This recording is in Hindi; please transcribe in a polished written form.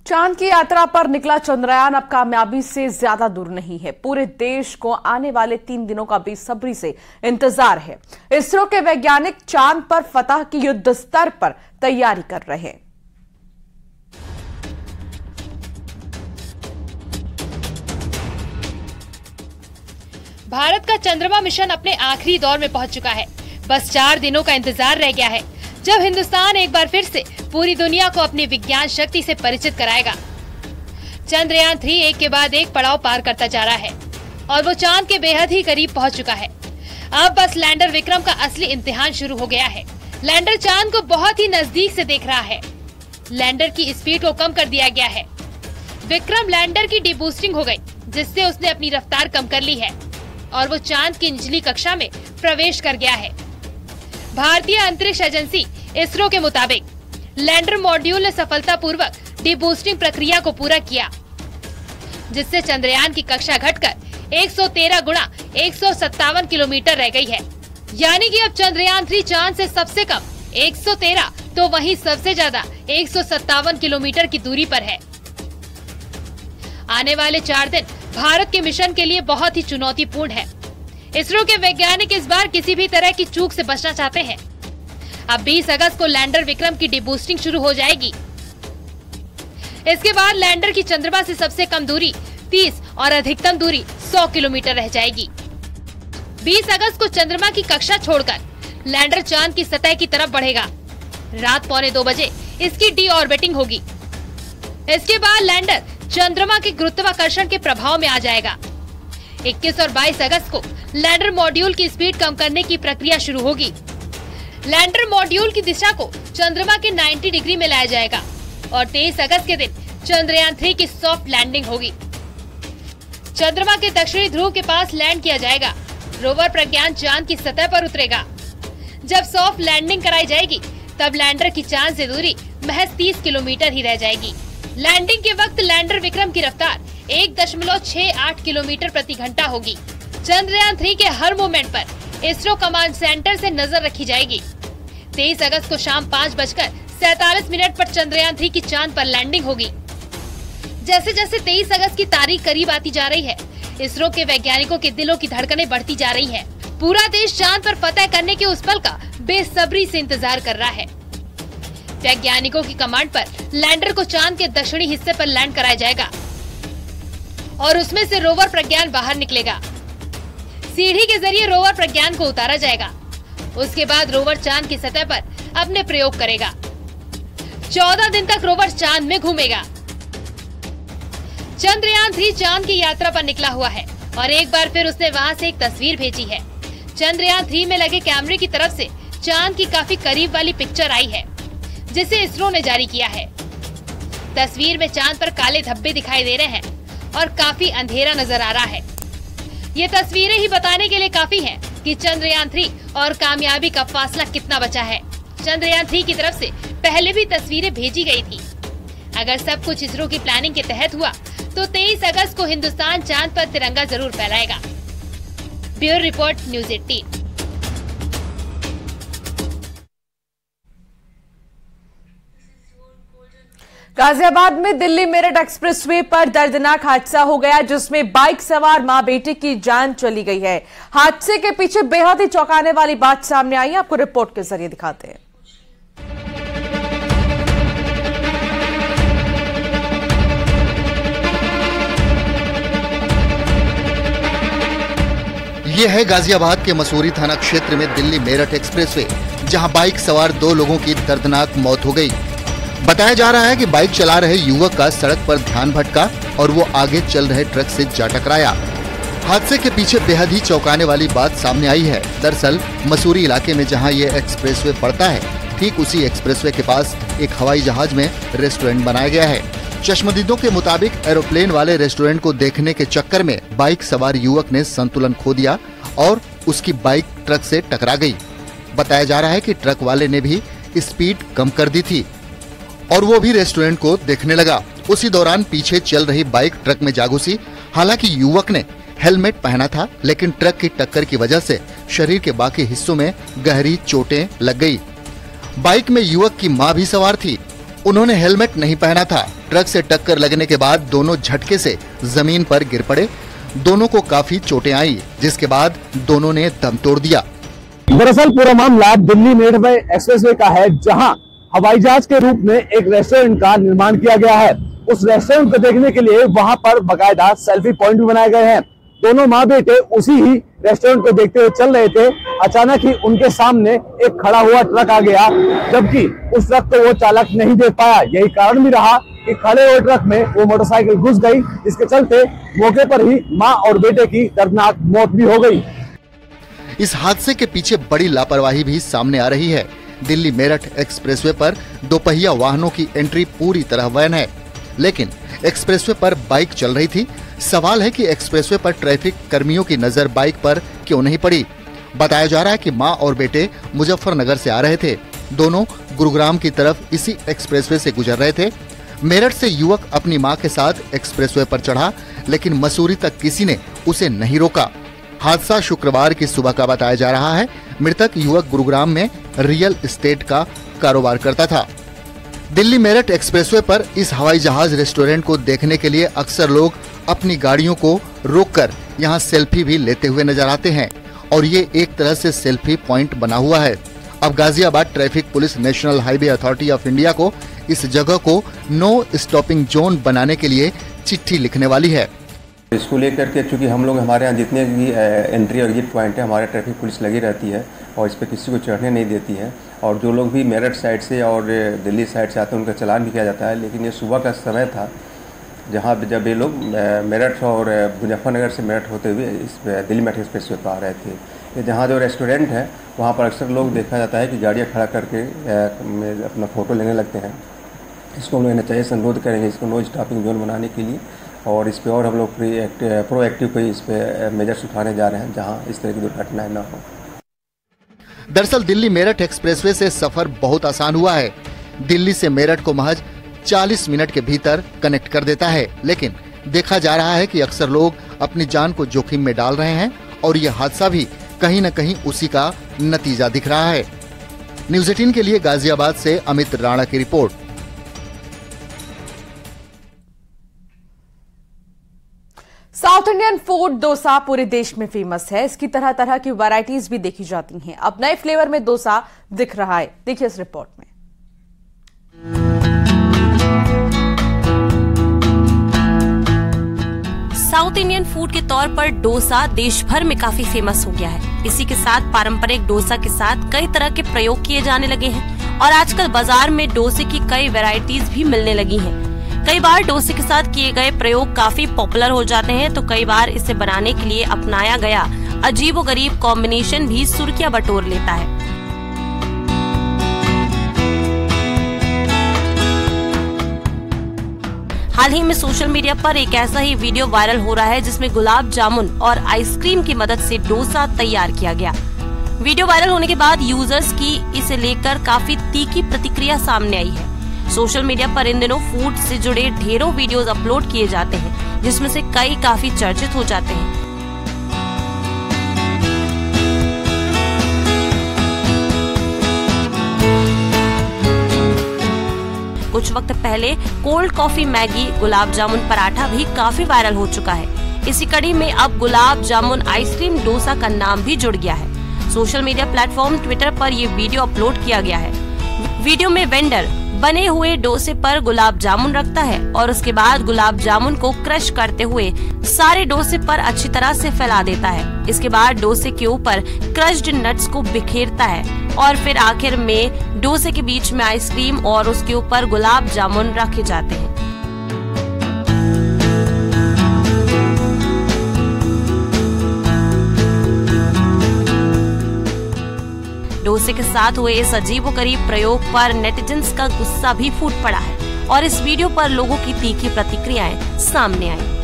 चांद की यात्रा पर निकला चंद्रयान अब कामयाबी से ज्यादा दूर नहीं है। पूरे देश को आने वाले 3 दिनों का बेसब्री से इंतजार है। इसरो के वैज्ञानिक चांद पर फतह की युद्ध स्तर पर तैयारी कर रहे हैं। भारत का चंद्रमा मिशन अपने आखिरी दौर में पहुंच चुका है। बस 4 दिनों का इंतजार रह गया है, जब हिंदुस्तान एक बार फिर से पूरी दुनिया को अपनी विज्ञान शक्ति से परिचित कराएगा। चंद्रयान 3 एक के बाद एक पड़ाव पार करता जा रहा है और वो चांद के बेहद ही करीब पहुंच चुका है। अब बस लैंडर विक्रम का असली इम्तिहान शुरू हो गया है। लैंडर चांद को बहुत ही नजदीक से देख रहा है। लैंडर की स्पीड को कम कर दिया गया है। विक्रम लैंडर की डीबूस्टिंग हो गई, जिससे उसने अपनी रफ्तार कम कर ली है और वो चांद की निचली कक्षा में प्रवेश कर गया है। भारतीय अंतरिक्ष एजेंसी इसरो के मुताबिक लैंडर मॉड्यूल ने सफलतापूर्वक डीबूस्टिंग प्रक्रिया को पूरा किया, जिससे चंद्रयान की कक्षा घटकर 113 गुणा 157 किलोमीटर रह गई है। यानी कि अब चंद्रयान 3 चांद से सबसे कम 113 तो वहीं सबसे ज्यादा 157 किलोमीटर की दूरी पर है। आने वाले 4 दिन भारत के मिशन के लिए बहुत ही चुनौतीपूर्ण है। इसरो के वैज्ञानिक इस बार किसी भी तरह की चूक से बचना चाहते हैं। अब 20 अगस्त को लैंडर विक्रम की डीबूस्टिंग शुरू हो जाएगी। इसके बाद लैंडर की चंद्रमा से सबसे कम दूरी 30 और अधिकतम दूरी 100 किलोमीटर रह जाएगी। 20 अगस्त को चंद्रमा की कक्षा छोड़कर लैंडर चांद की सतह की तरफ बढ़ेगा। रात 1:45 बजे इसकी डी ऑर्बिटिंग होगी। इसके बाद लैंडर चंद्रमा के गुरुत्वाकर्षण के प्रभाव में आ जाएगा। 21 और 22 अगस्त को लैंडर मॉड्यूल की स्पीड कम करने की प्रक्रिया शुरू होगी। लैंडर मॉड्यूल की दिशा को चंद्रमा के 90 डिग्री में लाया जाएगा और 23 अगस्त के दिन चंद्रयान 3 की सॉफ्ट लैंडिंग होगी। चंद्रमा के दक्षिणी ध्रुव के पास लैंड किया जाएगा। रोवर प्रज्ञान चांद की सतह पर उतरेगा। जब सॉफ्ट लैंडिंग कराई जाएगी, तब लैंडर की चांद से दूरी महज 30 किलोमीटर ही रह जाएगी। लैंडिंग के वक्त लैंडर विक्रम की रफ्तार 1.68 किलोमीटर प्रति घंटा होगी। चंद्रयान 3 के हर मूवमेंट पर इसरो कमांड सेंटर से नजर रखी जाएगी। 23 अगस्त को शाम 5:47 पर चंद्रयान 3 की चांद पर लैंडिंग होगी। जैसे जैसे 23 अगस्त की तारीख करीब आती जा रही है, इसरो के वैज्ञानिकों के दिलों की धड़कनें बढ़ती जा रही है। पूरा देश चांद पर फतह करने के उस पल का बेसब्री से इंतजार कर रहा है। वैज्ञानिकों की कमांड पर लैंडर को चांद के दक्षिणी हिस्से पर लैंड कराया जाएगा और उसमें से रोवर प्रज्ञान बाहर निकलेगा। सीढ़ी के जरिए रोवर प्रज्ञान को उतारा जाएगा। उसके बाद रोवर चांद की सतह पर अपने प्रयोग करेगा। 14 दिन तक रोवर चांद में घूमेगा। चंद्रयान 3 चांद की यात्रा पर निकला हुआ है और एक बार फिर उसने वहां से एक तस्वीर भेजी है। चंद्रयान 3 में लगे कैमरे की तरफ से चांद की काफी करीब वाली पिक्चर आई है, जिसे इसरो ने जारी किया है। तस्वीर में चांद पर काले धब्बे दिखाई दे रहे हैं और काफी अंधेरा नजर आ रहा है। ये तस्वीरें ही बताने के लिए काफी हैं कि चंद्रयान 3 और कामयाबी का फासला कितना बचा है। चंद्रयान 3 की तरफ से पहले भी तस्वीरें भेजी गई थी। अगर सब कुछ इसरो की प्लानिंग के तहत हुआ तो 23 अगस्त को हिंदुस्तान चांद पर तिरंगा जरूर फहराएगा। Bureau report, news 18। गाजियाबाद में दिल्ली मेरठ एक्सप्रेसवे पर दर्दनाक हादसा हो गया, जिसमें बाइक सवार मां बेटे की जान चली गई है। हादसे के पीछे बेहद ही चौंकाने वाली बात सामने आई है। आपको रिपोर्ट के जरिए दिखाते हैं। यह है गाजियाबाद के मसूरी थाना क्षेत्र में दिल्ली मेरठ एक्सप्रेसवे, जहां बाइक सवार 2 लोगों की दर्दनाक मौत हो गई। बताया जा रहा है कि बाइक चला रहे युवक का सड़क पर ध्यान भटका और वो आगे चल रहे ट्रक से जा टकराया। हादसे के पीछे बेहद ही चौंकाने वाली बात सामने आई है। दरअसल मसूरी इलाके में जहां ये एक्सप्रेसवे पड़ता है, ठीक उसी एक्सप्रेसवे के पास एक हवाई जहाज में रेस्टोरेंट बनाया गया है। चश्मदीदों के मुताबिक एरोप्लेन वाले रेस्टोरेंट को देखने के चक्कर में बाइक सवार युवक ने संतुलन खो दिया और उसकी बाइक ट्रक से टकरा गई। बताया जा रहा है कि ट्रक वाले ने भी स्पीड कम कर दी थी और वो भी रेस्टोरेंट को देखने लगा। उसी दौरान पीछे चल रही बाइक ट्रक में जा घुसी। हालांकि युवक ने हेलमेट पहना था, लेकिन ट्रक की टक्कर की वजह से शरीर के बाकी हिस्सों में गहरी चोटें लग गई। बाइक में युवक की मां भी सवार थी। उन्होंने हेलमेट नहीं पहना था। ट्रक से टक्कर लगने के बाद दोनों झटके से जमीन पर गिर पड़े। दोनों को काफी चोटें आई, जिसके बाद दोनों ने दम तोड़ दिया। दरअसल पूरा मामला दिल्ली मेरठ एक्सप्रेसवे का है, जहां हवाई जहाज के रूप में एक रेस्टोरेंट का निर्माण किया गया है। उस रेस्टोरेंट को देखने के लिए वहां पर बाकायदा सेल्फी पॉइंट भी बनाए गए हैं। दोनों माँ बेटे उसी ही रेस्टोरेंट को देखते हुए चल रहे थे। अचानक ही उनके सामने एक खड़ा हुआ ट्रक आ गया, जबकि उस ट्रक को वो चालक नहीं देख पाया। यही कारण भी रहा कि खड़े हुए ट्रक में वो मोटरसाइकिल घुस गई, जिसके चलते मौके पर ही माँ और बेटे की दर्दनाक मौत भी हो गई। इस हादसे के पीछे बड़ी लापरवाही भी सामने आ रही है। दिल्ली मेरठ एक्सप्रेसवे पर दोपहिया वाहनों की एंट्री पूरी तरह वैन है, लेकिन एक्सप्रेसवे पर बाइक चल रही थी। सवाल है कि एक्सप्रेसवे पर ट्रैफिक कर्मियों की नजर बाइक पर क्यों नहीं पड़ी। बताया जा रहा है कि मां और बेटे मुजफ्फरनगर से आ रहे थे। दोनों गुरुग्राम की तरफ इसी एक्सप्रेसवे से गुजर रहे थे। मेरठ से युवक अपनी मां के साथ एक्सप्रेसवे पर चढ़ा, लेकिन मसूरी तक किसी ने उसे नहीं रोका। हादसा शुक्रवार की सुबह का बताया जा रहा है। मृतक युवक गुरुग्राम में रियल एस्टेट का कारोबार करता था। दिल्ली मेरठ एक्सप्रेसवे पर इस हवाई जहाज रेस्टोरेंट को देखने के लिए अक्सर लोग अपनी गाड़ियों को रोककर यहां सेल्फी भी लेते हुए नजर आते हैं, और ये एक तरह से सेल्फी पॉइंट बना हुआ है। अब Ghaziabad traffic police national highway authority of India को इस जगह को नो स्टॉपिंग जोन बनाने के लिए चिट्ठी लिखने वाली है। इसको लेकर के चूँकि हम लोग हमारे यहाँ जितने भी एंट्री और एग्जिट पॉइंट है, हमारे ट्रैफिक पुलिस लगी रहती है और इस पर किसी को चढ़ने नहीं देती है। और जो लोग भी मेरठ साइड से और दिल्ली साइड से आते हैं उनका चालान भी किया जाता है। लेकिन ये सुबह का समय था जहाँ जब ये लोग मेरठ और मुजफ्फरनगर से मेरठ होते हुए इस दिल्ली मेरठ एक्सप्रेसवे पर आ रहे थे। ये जहाँ जो रेस्टोरेंट है वहाँ पर अक्सर लोग देखा जाता है कि गाड़ियाँ खड़ा करके अपना फ़ोटो लेने लगते हैं। इसको हम लोग चाहिए अनुरोध करेंगे इसको नो स्टॉपिंग जोन बनाने के लिए, और इस पर और हम लोग प्रोएक्टिव कोई इस पर मेजर्स उठाने जा रहे हैं जहाँ इस तरह की दुर्घटनाएं न हो। दरअसल दिल्ली मेरठ एक्सप्रेसवे से सफर बहुत आसान हुआ है। दिल्ली से मेरठ को महज 40 मिनट के भीतर कनेक्ट कर देता है, लेकिन देखा जा रहा है कि अक्सर लोग अपनी जान को जोखिम में डाल रहे हैं, और यह हादसा भी कहीं न कहीं उसी का नतीजा दिख रहा है। न्यूज़ 18 के लिए गाजियाबाद से अमित राणा की report. South Indian food dosa पूरे देश में फेमस है। इसकी तरह तरह की वैरायटीज भी देखी जाती हैं। अब नए फ्लेवर में डोसा दिख रहा है, देखिए इस रिपोर्ट में। साउथ इंडियन फूड के तौर पर डोसा देश भर में काफी फेमस हो गया है। इसी के साथ पारंपरिक डोसा के साथ कई तरह के प्रयोग किए जाने लगे हैं, और आजकल बाजार में डोसे की कई वैरायटीज भी मिलने लगी हैं। कई बार डोसे के साथ किए गए प्रयोग काफी पॉपुलर हो जाते हैं, तो कई बार इसे बनाने के लिए अपनाया गया अजीबोगरीब कॉम्बिनेशन भी सुर्खियां बटोर लेता है। हाल ही में सोशल मीडिया पर एक ऐसा ही वीडियो वायरल हो रहा है जिसमें गुलाब जामुन और आइसक्रीम की मदद से डोसा तैयार किया गया। वीडियो वायरल होने के बाद यूजर्स की इसे लेकर काफी तीखी प्रतिक्रिया सामने आई है। सोशल मीडिया पर इन दिनों फूड से जुड़े ढेरों वीडियोस अपलोड किए जाते हैं, जिसमें से कई काफी चर्चित हो जाते हैं। कुछ वक्त पहले cold coffee, Maggi, gulab jamun paratha भी काफी वायरल हो चुका है। इसी कड़ी में अब गुलाब जामुन आइसक्रीम डोसा का नाम भी जुड़ गया है। सोशल मीडिया प्लेटफॉर्म ट्विटर पर ये वीडियो अपलोड किया गया है। वीडियो में वेंडर बने हुए डोसे पर गुलाब जामुन रखता है और उसके बाद गुलाब जामुन को क्रश करते हुए सारे डोसे पर अच्छी तरह से फैला देता है। इसके बाद डोसे के ऊपर क्रश्ड नट्स को बिखेरता है और फिर आखिर में डोसे के बीच में आइसक्रीम और उसके ऊपर गुलाब जामुन रखे जाते हैं। डोसे के साथ हुए इस अजीबोगरीब प्रयोग पर नेटिजन्स का गुस्सा भी फूट पड़ा है और इस वीडियो पर लोगों की तीखी प्रतिक्रियाएं सामने आई।